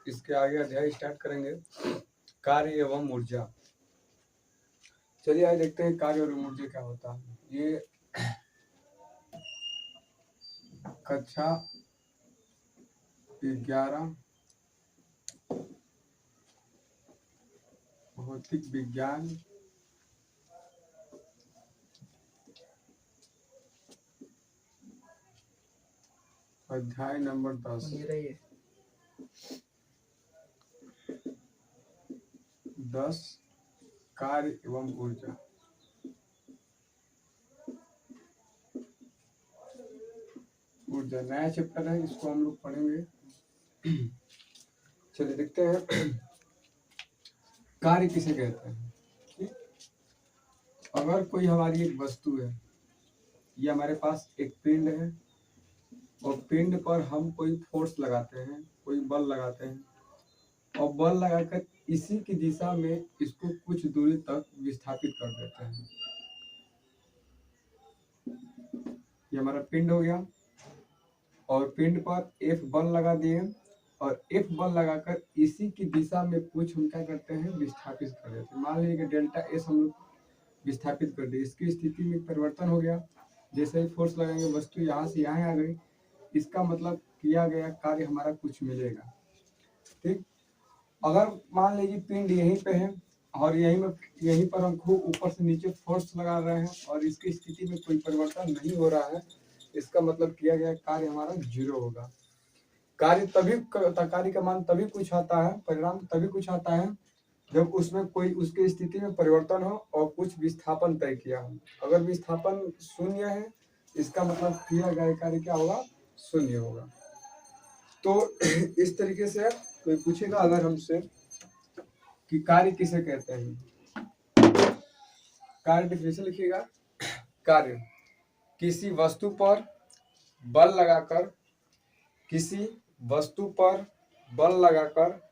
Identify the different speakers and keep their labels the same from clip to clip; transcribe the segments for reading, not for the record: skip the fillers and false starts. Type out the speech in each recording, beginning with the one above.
Speaker 1: इसके आगे अध्याय स्टार्ट करेंगे, कार्य एवं ऊर्जा। चलिए आज देखते हैं कार्य और ऊर्जा क्या होता है। ये कक्षा 11 भौतिक विज्ञान अध्याय नंबर 10 कार्य एवं ऊर्जा। ऊर्जा नया चैप्टर है, इसको हम लोग पढ़ेंगे। चलिए देखते हैं कार्य किसे कहते हैं। ठीक? अगर कोई हमारी एक वस्तु है, ये हमारे पास एक पिंड है और पिंड पर हम कोई फोर्स लगाते हैं, कोई बल लगाते हैं और बल लगाकर इसी की दिशा में इसको कुछ दूरी तक विस्थापित कर देते हैं। ये हमारा पिंड हो गया और पिंड पर F बल लगा दिए और F बल लगाकर इसी की दिशा में कुछ हम क्या करते हैं, विस्थापित कर देते हैं। मान लीजिए कि डेल्टा S हम लोग विस्थापित कर दिए, इसकी स्थिति में परिवर्तन हो गया। जैसे ही फोर्स लगाएंगे वस्तु यहाँ से यहाँ आ गई, इसका मतलब किया गया कार्य हमारा कुछ मिलेगा। ठीक, अगर मान लीजिए पिंड यहीं पे है और यहीं पर हम खूब ऊपर से नीचे फोर्स लगा रहे हैं और इसकी स्थिति में कोई परिवर्तन नहीं हो रहा है, इसका मतलब किया गया कार्य हमारा 0 होगा। कार्य का मान तभी कुछ आता है, परिणाम तभी कुछ आता है जब उसमें कोई उसकी स्थिति में परिवर्तन हो और कुछ विस्थापन तय किया हो। अगर विस्थापन 0 है, इसका मतलब किया गया कार्य क्या होगा, 0 होगा। तो इस तरीके से कोई पूछेगा अगर हमसे कि कार्य किसे कहते हैं, कार्य डिफिनेशन लिखिएगा। कार्य किसी वस्तु पर बल लगाकर, किसी वस्तु पर बल लगाकर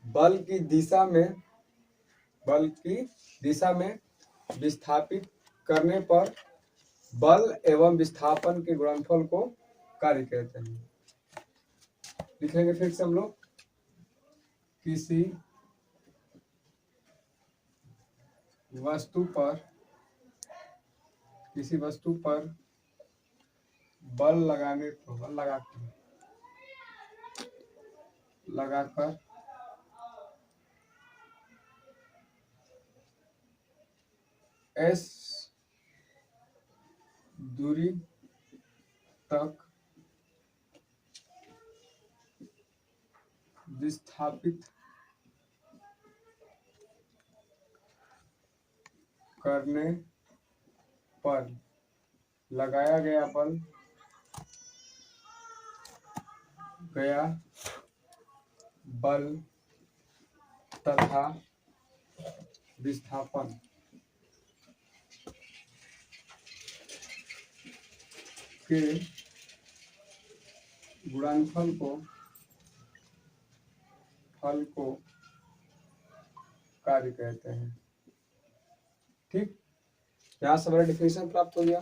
Speaker 1: बल की दिशा में विस्थापित करने पर बल एवं विस्थापन के गुणनफल को कार्य कहते हैं। लिखेंगे फिर से हम लोग, किसी वस्तु पर बल लगाकर S दूरी तक विस्थापित करने पर लगाया गया बल तथा विस्थापन के गुणनफल को कार्य कहते हैं। ठीक, यहाँ से हमारा डिफिनेशन प्राप्त हो गया।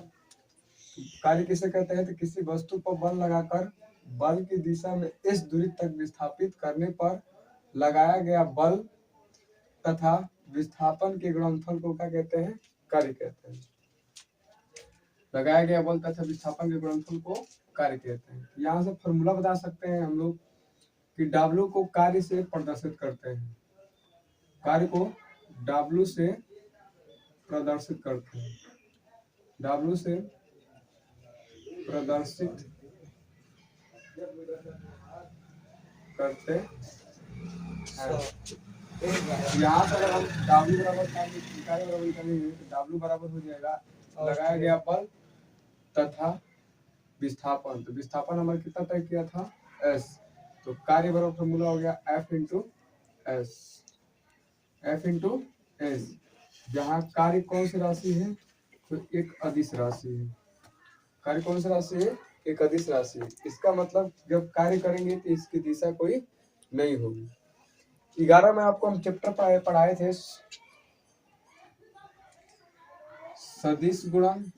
Speaker 1: कार्य किसे कहते हैं, तो किसी वस्तु पर बल लगाकर बल की दिशा में इस दूरी तक विस्थापित करने पर लगाया गया बल तथा विस्थापन के गुणनफल को क्या कहते हैं, कार्य कहते हैं। लगाया गया बल तथा विस्थापन के गुणनफल को कार्य कहते हैं। यहाँ से फॉर्मूला बता सकते हैं हम लोग कि W को कार्य से प्रदर्शित करते हैं, कार्य को W से प्रदर्शित करते हैं, W से प्रदर्शित करते हैं। यहाँ से अगर हम W बराबर करेंगे तो W बराबर हो जाएगा लगाया गया बल तथा विस्थापन। तो विस्थापन हमारा कितना तय किया था, S। तो कार्य बराबर फॉर्मूला हो गया F इंटू S, जहाँ कार्य कौन सी राशि है, तो एक अदिश राशि है। कार्य कौन सी राशि है, एक अदिश राशि है। इसका मतलब जब कार्य करेंगे तो इसकी दिशा कोई नहीं होगी। 11 में आपको हम चैप्टर पढ़ाए थे सदिश गुणन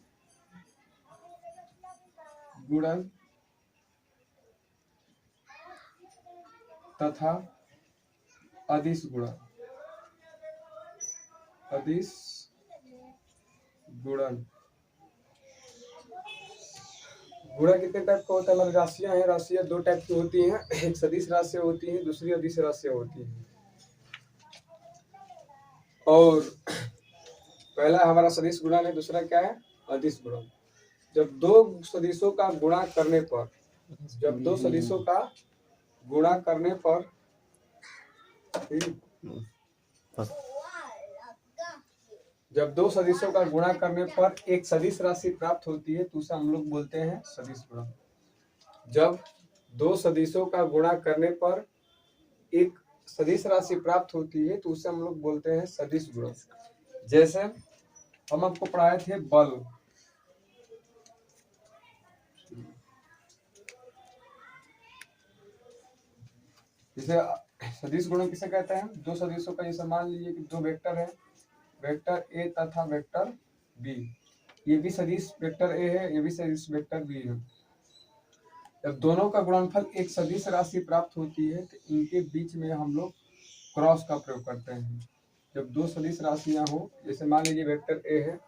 Speaker 1: तथा अदिश गुणन। अदिश गुणन गुणा कितने टाइप का होता है? हमारी राशियां हैं, राशियां दो टाइप की होती हैं, एक सदिश राशियां होती हैं, दूसरी अदिश राशियां होती हैं। और पहला हमारा सदिश गुणन है, दूसरा क्या है? अदिश गुणन। जब दो सदिशों का गुणा करने पर जब दो सदिशों का गुणा करने पर जब दो सदिशों का गुणा करने पर एक सदिश राशि प्राप्त होती है तो उसे हम लोग बोलते हैं सदिश गुणन। जब दो सदिशों का गुणा करने पर एक सदिश राशि प्राप्त होती है तो उसे हम लोग बोलते हैं सदिश गुणन। जैसे हम आपको पढ़ाए थे बल, जैसे सदिश गुणन किसे कहते हैं? दो सदिशों का, जैसे मान लीजिए कि दो वेक्टर है, वेक्टर ए तथा वेक्टर बी। ये भी सदिश वेक्टर ए है, ये भी सदिश वेक्टर बी है। जब दोनों का गुणनफल एक सदिश राशि प्राप्त होती है तो इनके बीच में हम लोग क्रॉस का प्रयोग करते हैं। जब दो सदिश राशियां हो, जैसे मान लीजिए वेक्टर ए है,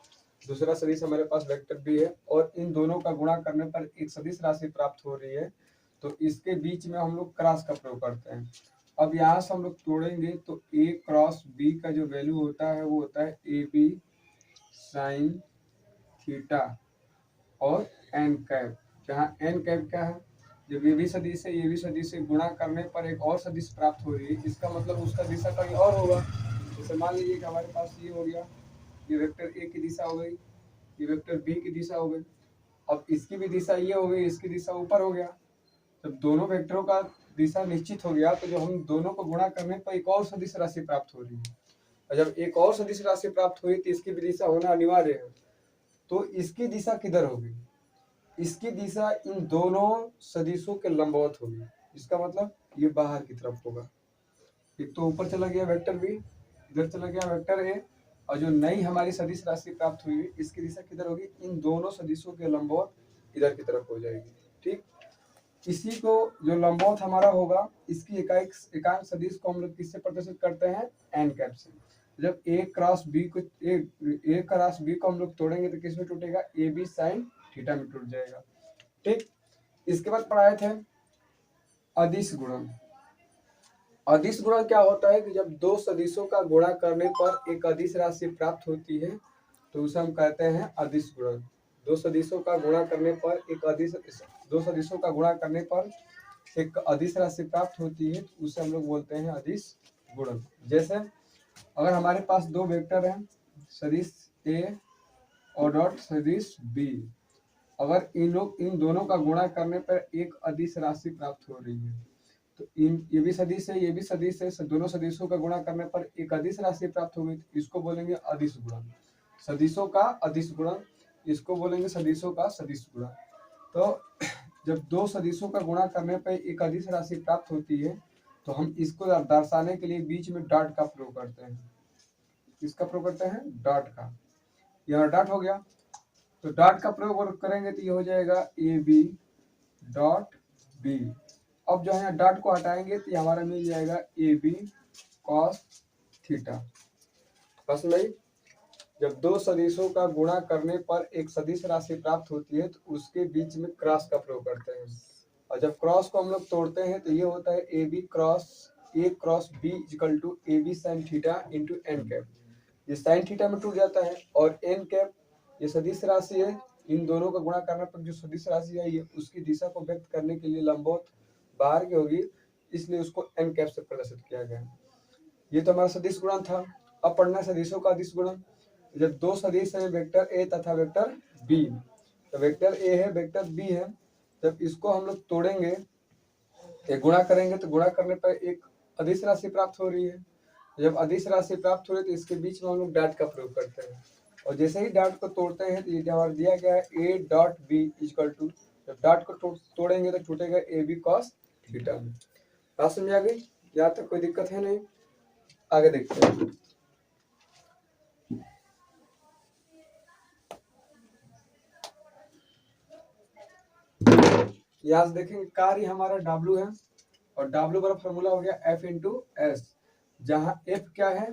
Speaker 1: दूसरा सदिश हमारे पास वेक्टर बी है, और इन दोनों का गुणा करने पर एक सदिश राशि प्राप्त हो रही है तो इसके बीच में हम लोग क्रॉस का प्रयोग करते हैं। अब यहाँ से हम लोग तोड़ेंगे तो ए क्रॉस बी का जो वैल्यू होता है वो होता है ए बी साइन थीटा और एन कैप, जहाँ एन कैप क्या है? जब ये भी सदिश है, ये भी सदिश है, गुणा करने पर एक और सदिश प्राप्त हो रही है, इसका मतलब उसका दिशा कहीं और होगा। जैसे मान लीजिए कि हमारे पास ये हो गया, ये वेक्टर ए की दिशा हो गई, ये वेक्टर बी की दिशा हो गई, अब इसकी भी दिशा ये हो गई, इसकी दिशा ऊपर हो गया। जब दोनों वेक्टरों का दिशा निश्चित हो गया तो जो हम दोनों को गुणा करने पर एक और सदिश राशि प्राप्त हो रही है, और जब एक और सदिश राशि प्राप्त हुई तो इसकी भी दिशा होना अनिवार्य है। तो इसकी दिशा किधर होगी? इसकी दिशा इन दोनों सदिशों के लंबवत होगी। इसका मतलब ये बाहर की तरफ होगा। एक तो ऊपर चला गया वेक्टर बी, इधर चला गया वेक्टर ए, और जो नई हमारी सदिश राशि प्राप्त हुई है इसकी दिशा किधर होगी? इन दोनों सदिशों के लंबवत इधर की तरफ हो जाएगी। ठीक, इसी को जो लंबवत हमारा होगा इसकी एकांक सदिश को हम लोग किससे प्रदर्शित करते हैं? एन कैप से। जब ए क्रॉस बी को हम लोग तोड़ेंगे तो किसमें टूटेगा? ए बी साइन थीटा में टूट जाएगा। ठीक, इसके बाद पढ़ाए थे अदिश गुणन। अदिश गुणन क्या होता है कि जब दो सदिशों का गुणा करने पर एक अदिश राशि प्राप्त होती है तो उसे हम कहते हैं अदिश गुणन। दो सदिशों का गुणा करने पर एक अदिश राशि प्राप्त होती है तो उसे हम लोग बोलते हैं अदिश गुणन। जैसे अगर हमारे पास दो वेक्टर हैं, सदिश ए और डॉट सदिश बी, अगर इन दोनों का गुणा करने पर एक अदिश राशि प्राप्त हो रही है तो ये भी सदिश है, ये भी सदिश है, दोनों सदिशों का गुणा करने पर एक अदिश राशि प्राप्त हो गई, इसको बोलेंगे अदिश गुणन। सदिशों का अदिश गुणन, इसको बोलेंगे सदिशों का सदिश गुणन। तो जब दो सदिशों का गुणा करने पर एक अदिश राशि प्राप्त होती है तो हम इसको दर्शाने के लिए बीच में डॉट का प्रयोग करते हैं। किसका प्रयोग करते हैं? डॉट का। यहाँ डॉट हो गया तो डॉट का प्रयोग करेंगे तो ये हो जाएगा ए बी डॉट बी। अब जो है डॉट को हटाएंगे तो हमारा मिल जाएगा ए बी कॉस थीटा। बस नहीं, जब दो सदिशों का गुणा करने पर एक सदिश राशि प्राप्त होती है तो उसके बीच में क्रॉस का प्रयोग करते हैं, और जब क्रॉस को हम लोग तोड़ते हैं तो ये होता है a cross b equal to a b sine theta into n cap. ये साइन थीटा में टूट जाता है, और एन कैप ये सदिश राशि है, इन दोनों का गुणा करने पर जो सदिश राशि है ये उसकी दिशा को व्यक्त करने के लिए लंबवत बाहर की होगी, इसलिए उसको एन कैप से प्रदर्शित किया गया। ये तो हमारा सदिश गुणन था। अब पढ़ना है सदिशों का अदिश गुणन। जब दो सदिश है वेक्टर ए तथा वेक्टर बी, तो वेक्टर ए है वेक्टर बी है, जब इसको हम लोग तोड़ेंगे, एक गुणा करेंगे तो गुणा करने पर एक अदिश राशि प्राप्त हो रही है। जब अदिश राशि प्राप्त हो रही है तो इसके बीच में हम लोग डॉट का प्रयोग करते हैं, और जैसे ही डॉट को तोड़ते हैं तो ये हमारा दिया गया है A dot B equal to, जब डॉट को तोड़ेंगे तो टूटेगा ए बी कॉस थीटा में। बात समझ आ गई? यहाँ तक कोई दिक्कत है नहीं? आगे देखते हैं। यहाँ से देखेंगे कार्य हमारा W है, और W बराबर फॉर्मूला हो गया F इंटू एस, जहाँ F क्या है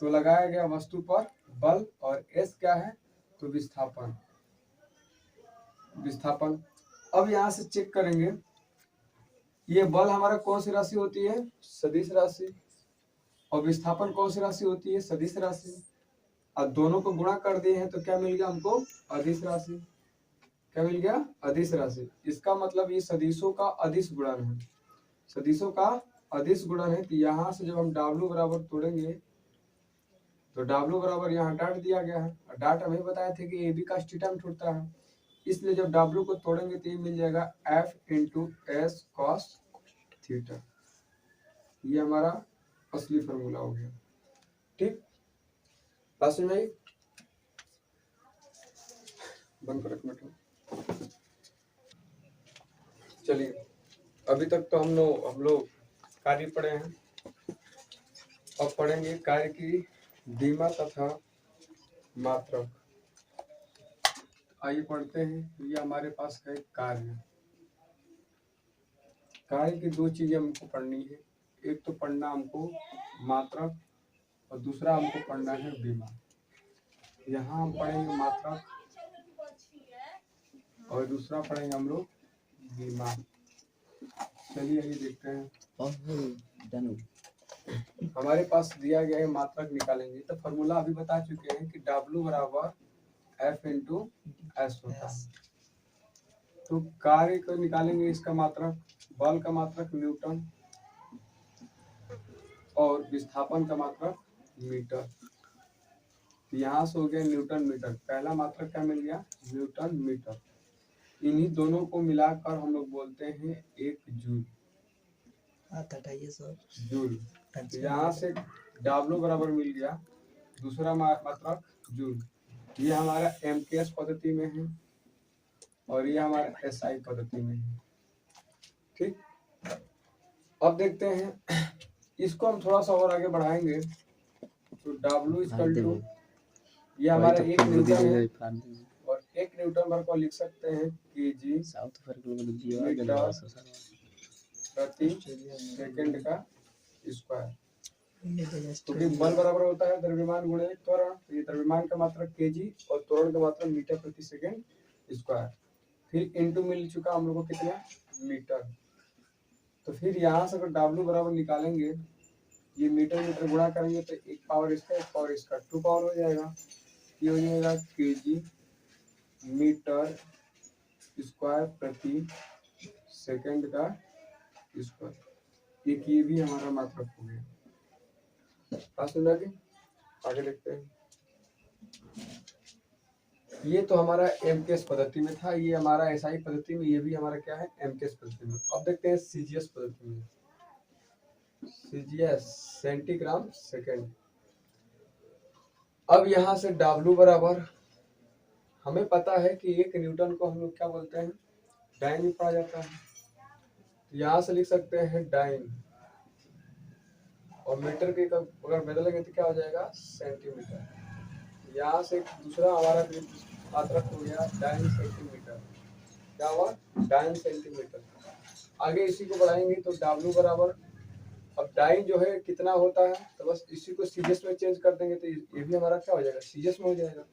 Speaker 1: तो लगाया गया वस्तु पर बल और S क्या है तो विस्थापन। अब यहाँ से चेक करेंगे, ये बल हमारा कौन सी राशि होती है सदिश राशि, और विस्थापन कौन सी राशि होती है सदिश राशि। अब दोनों को गुणा कर दिए हैं तो क्या मिल गया हमको अदिश राशि। क्या मिल गया अदिश राशि। इसका मतलब ये सदिशों का अदिश गुणन है, सदिशों का अदिश गुणन है। तो यहाँ से जब हम W बराबर तोड़ेंगे तो W बराबर यहाँ डाट दिया गया है, और डाट हमें बताए थे कि AB का थीटा में टूटता है, इसलिए जब W को तोड़ेंगे तो ये मिल जाएगा F into S cos theta. ये हमारा असली फॉर्मूला हो गया। ठीक, बात समझ में आई? बंद कर मिनट। चलिए, अभी तक तो हम लोग कार्य पढ़े हैं, अब पढ़ेंगे कार्य की धीमा तथा मात्रक। आइए पढ़ते हैं। ये हमारे पास है कार्य। कार्य की दो चीजें हमको पढ़नी है, एक तो पढ़ना हमको मात्रक और दूसरा हमको पढ़ना है बीमा। यहाँ हम पढ़ेंगे मात्रक और दूसरा पढ़ेंगे हम लोग बीमा। चलिए ये देखते हैं। हमारे पास दिया गया है मात्रक निकालेंगे, तो फॉर्मूला अभी बता चुके हैं कि W बराबर F इंटू एस होता है। तो कार्य को निकालेंगे, इसका मात्रक, बल का मात्रक न्यूटन और विस्थापन का मात्रक मीटर। यहाँ से हो गया न्यूटन मीटर, पहला मात्रक क्या मिल गया न्यूटन मीटर। इन्हीं दोनों को मिलाकर हम लोग बोलते हैं एक जूल। जूल। यहाँ से W बराबर मिल गया, दूसरा मात्रक जूल। ये हमारा MKS पद्धति में है और ये हमारा SI पद्धति में है। ठीक, अब देखते हैं, इसको हम थोड़ा सा और आगे बढ़ाएंगे तो W इक्वल टू, ये हमारा एक न्यूटन है और एक न्यूटन भर को लिख सकते हैं kg मीटर प्रति सेकंड का स्क्वायर। क्योंकि बल बराबर होता है द्रव्यमान गुणे त्वरण, तो ये द्रव्यमान का मात्रक kg और त्वरण का मात्रक मीटर प्रति सेकंड स्क्वायर। फिर इनटू मिल चुका हम लोग को कितना मीटर। तो फिर यहाँ से अगर W बराबर निकालेंगे, ये मीटर मीटर गुणा करेंगे तो एक पावर इसका एक पावर इसका 2 पावर हो जाएगा। ये हो जाएगा kg मीटर स्क्वायर प्रति सेकंड का स्क्वायर। एक ये भी हमारा मात्रक हो गया। बात सुन रहे, आगे देखते हैं। ये तो हमारा MKS पद्धति में था, ये हमारा SI पद्धति में, ये भी हमारा क्या है MKS पद्धति में। अब देखते हैं CGS पद्धति में। CGS centigram second. अब यहाँ से W बराबर, हमें पता है कि एक न्यूटन को हम लोग क्या बोलते हैं डाइन में पढ़ा जाता है, तो यहाँ से लिख सकते हैं डाइन, और मीटर के अगर बदलेंगे तो क्या हो जाएगा सेंटीमीटर। यहाँ से दूसरा हमारा मात्रक हो गया डाइन सेंटीमीटर। क्या हुआ डाइन सेंटीमीटर। आगे इसी को बढ़ाएंगे तो W बराबर, अब डाइन जो है कितना होता है तो बस इसी को सीजीएस में चेंज कर देंगे तो ये भी हमारा क्या हो जाएगा सीजीएस में हो जाएगा।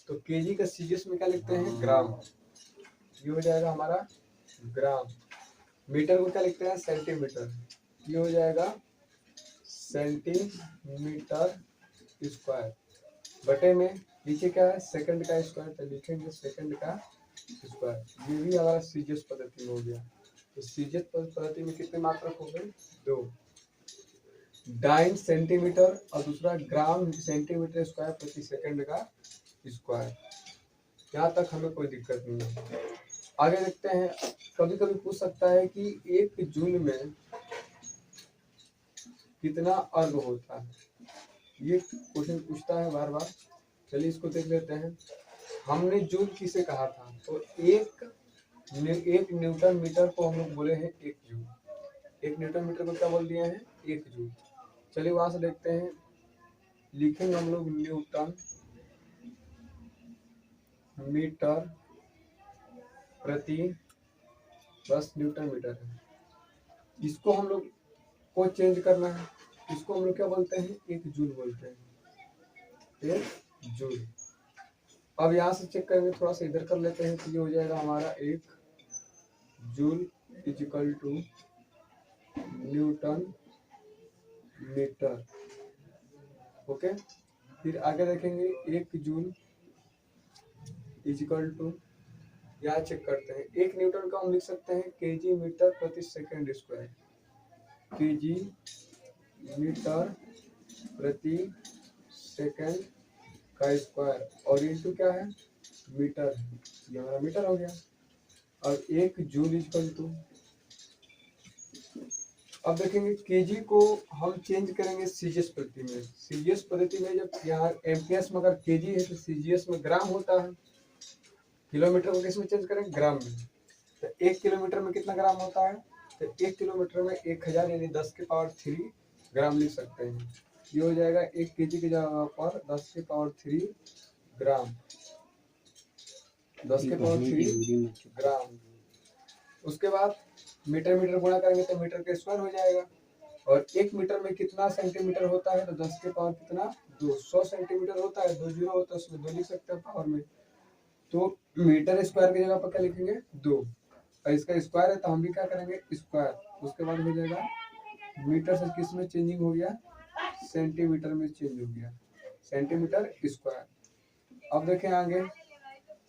Speaker 1: तो केजी का सीजीएस में क्या लिखते हैं ग्राम, ये हो जाएगा हमारा ग्राम। मीटर को क्या लिखते हैं सेंटीमीटर, ये हो जाएगा सेंटीमीटर स्क्वायर। बटे में नीचे क्या है सेकंड का स्क्वायर, तो लिखेंगे सेकंड का स्क्वायर। ये भी हमारा सीजीएस पद्धति में हो गया। तो सीजीएस पद्धति में कितने मात्रक हो गए दो, डाइन सेंटीमीटर और दूसरा ग्राम सेंटीमीटर स्क्वायर प्रति सेकंड का स्क्वायर। यहाँ तक हमें कोई दिक्कत नहीं है। आगे देखते हैं, कभी कभी पूछ सकता है कि एक जूल में कितना अर्ग होता है, ये क्वेश्चन पूछता है बार बार। चलिए इसको देख लेते हैं। हमने जूल किसे कहा था, तो एक न्यूटन मीटर को हम लोग बोले हैं एक जूल। एक न्यूटन मीटर को क्या बोल दिए हैं एक जूल। चलिए वहां से देखते हैं, लिखेंगे हम लोग न्यूटन मीटर प्रति, बस न्यूटन मीटर है, इसको हम लोग को चेंज करना है, इसको हम लोग क्या बोलते हैं, एक जूल बोलते हैं, एक जूल। अब यहाँ से चेक करेंगे, थोड़ा सा इधर कर लेते हैं, तो ये हो जाएगा हमारा एक joule is equal to newton metre. Okay, फिर आगे देखेंगे, एक जूल इज इक्वल टू, यहाँ चेक करते हैं, एक न्यूटन का हम लिख सकते हैं केजी मीटर प्रति सेकंड स्क्वायर, केजी मीटर प्रति सेकंड का स्क्वायर, और इंटू क्या है, मीटर, ये हमारा मीटर हो गया। और एक जूल इक्वल टू, अब देखेंगे केजी को हम चेंज करेंगे सीजीएस पद्धति में। सीजीएस पद्धति में जब यहाँ एमपीएस में अगर केजी है तो सीजीएस में ग्राम होता है, किलोमीटर को किस में चेंज करें, ग्राम में। तो 1 किलोमीटर में कितना ग्राम होता है, तो 1 किलोमीटर में 1000 यानी 10 के पावर 3 ग्राम लिख सकते हैं। ये हो जाएगा 1 केजी की जगह पर 10 के पावर 3 ग्राम, 10 के पावर 3 ग्राम। उसके बाद मीटर मीटर गुणा करेंगे तो मीटर के स्क्वायर हो जाएगा, और 1 मीटर में कितना सेंटीमीटर होता है, तो 10 के पावर कितना, 200 सेंटीमीटर होता है, 2 जीरो होता है उसमें 2 लिख सकते हैं पावर में। तो मीटर स्क्वायर की जगह पर क्या लिखेंगे, 2, और इसका स्क्वायर है तो हम भी क्या करेंगे, स्क्वायर। उसके बाद हो जाएगा मीटर से किस में चेंजिंग हो गया, सेंटीमीटर में चेंज हो गया, सेंटीमीटर स्क्वायर। अब देखें आगे,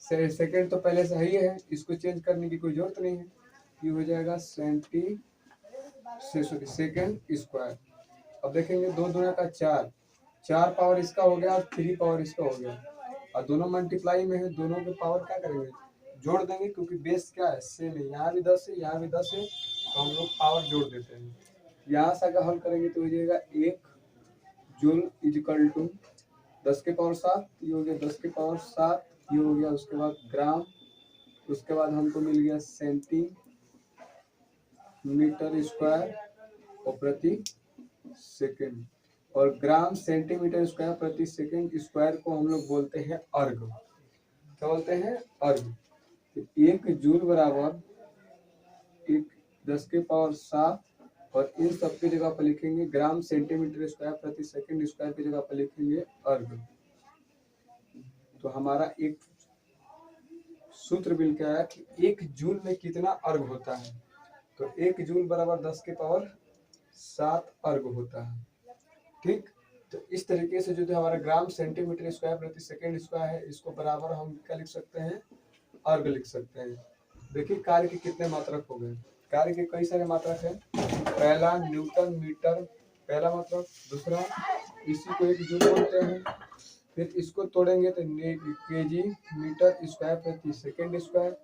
Speaker 1: सेकंड तो पहले से ही है, इसको चेंज करने की कोई जरूरत नहीं है, ये हो जाएगा सेकंड स्क्वायर। अब देखेंगे 2 दूना का 4, 4 पावर इसका हो गया और 3 पावर इसका हो गया, और दोनों मल्टीप्लाई में है, दोनों के पावर क्या करेंगे, जोड़ देंगे, क्योंकि बेस क्या है, सेम है, यहाँ भी 10 है, यहाँ भी 10 है, तो हम लोग पावर जोड़ देते हैं। यहाँ से अगर हल करेंगे तो हो जाएगा 1 जूल इज इक्वल टू 10 के पावर 7, ये हो गया 10 के पावर 7, ये हो गया, उसके बाद ग्राम, उसके बाद हमको मिल गया सेंटीमीटर स्क्वायर और प्रति सेकंड, और ग्राम सेंटीमीटर स्क्वायर प्रति सेकंड स्क्वायर को हम लोग बोलते हैं अर्ग। क्या बोलते हैं, अर्ग। तो 1 जूल बराबर 10 के पावर 7, और इन सब की जगह पर लिखेंगे ग्राम सेंटीमीटर स्क्वायर प्रति सेकंड स्क्वायर की जगह पर लिखेंगे अर्ग। तो हमारा एक सूत्र मिल के आया कि 1 जूल में कितना अर्ग होता है, तो 1 जूल बराबर 10 के पावर 7 अर्ग होता है। ठीक, तो इस तरीके से जो हमारा ग्राम सेंटीमीटर स्क्वायर प्रति सेकंड स्क्वायर है, इसको बराबर हम क्या लिख सकते हैं, अर्ग लिख सकते हैं। देखिए कार्य के कितने मात्रक हो गए, कार्य के कई सारे मात्रक हैं। पहला न्यूटन मीटर, पहला मात्रक, दूसरा इसी को 1 जूल बोलते हैं, फिर इसको तोड़ेंगे तो केजी मीटर स्क्वायर प्रति सेकंड स्क्वायर,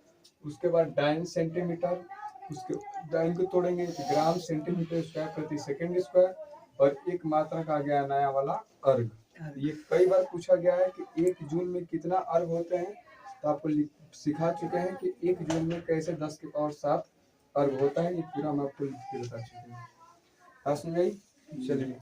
Speaker 1: उसके बाद डाइन सेंटीमीटर, उसके डाइन को तोड़ेंगे तो ग्राम सेंटीमीटर स्क्वायर प्रति सेकंड स्क्वायर, और एक मात्रक आ गया नया वाला अर्ग। ये कई बार पूछा गया है कि 1 जूल में कितना अर्ग होते हैं, तो आपको सिखा चुके हैं कि 1 जूल में कैसे 10 के पावर 7 अर्ग होता है, ये पूरा हम आपको लिख के बता चुके हैं। समझ गई, चलिए।